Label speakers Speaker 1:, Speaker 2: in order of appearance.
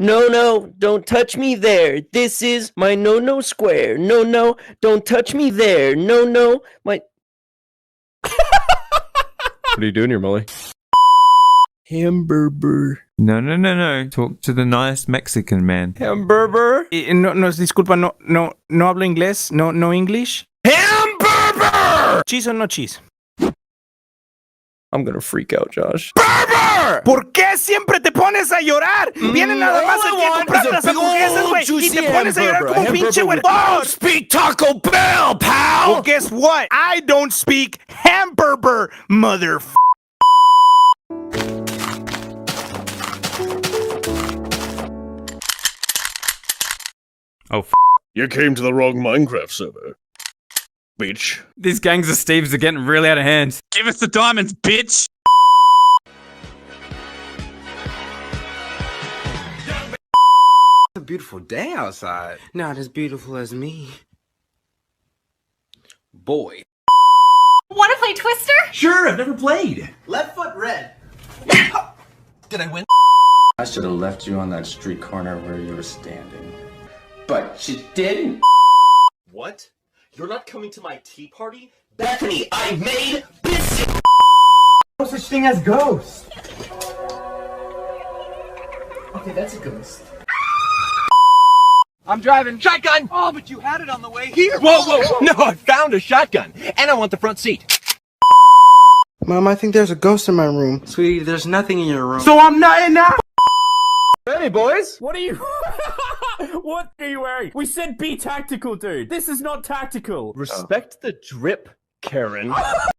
Speaker 1: No, no, don't touch me there. This is my no square. No, no, don't touch me there. No, no, my. What are you doing here, Molly? Hamburger.
Speaker 2: No. Talk to the nice Mexican man.
Speaker 1: Hamburger.
Speaker 3: No, disculpa, no hablo inglés, no English.
Speaker 1: Hamburger!
Speaker 3: Cheese or no cheese?
Speaker 1: I'm gonna freak out, Josh.
Speaker 3: ¡Burger! ¿Por qué siempre te pones a llorar? Viene nada más aquí a comprar las hamburguesas, güey, y te pones a llorar como un pinche güey.
Speaker 1: Oh, speak Taco Bell, pal!
Speaker 3: Well, guess what? I don't speak hamburger, motherfucker.
Speaker 2: Oh,
Speaker 4: You came to the wrong Minecraft server, bitch.
Speaker 2: these gangs of Steves are getting really out of hand.
Speaker 5: Give us the diamonds, bitch!
Speaker 6: It's a beautiful day outside. Not as beautiful as me. Boy.
Speaker 7: Want to play Twister?
Speaker 8: Sure, I've never played.
Speaker 6: Left foot red.
Speaker 8: Did I win?
Speaker 6: I should have left you on that street corner where you were standing. But you didn't.
Speaker 8: What? You're not coming to my tea party?
Speaker 1: Bethany, I made biscuits!
Speaker 8: No such thing as ghosts. Okay, that's a ghost.
Speaker 3: I'm driving.
Speaker 8: Shotgun!
Speaker 3: Oh, but you had it on the way here.
Speaker 8: Whoa! No, I found a shotgun, and I want the front seat.
Speaker 6: Mom, I think there's a ghost in my room. Sweetie, there's nothing in your room.
Speaker 3: So I'm not in now.
Speaker 8: Ready, boys?
Speaker 9: What are you... What are you wearing? We said be tactical, dude. This is not tactical.
Speaker 8: Respect the drip, Karen.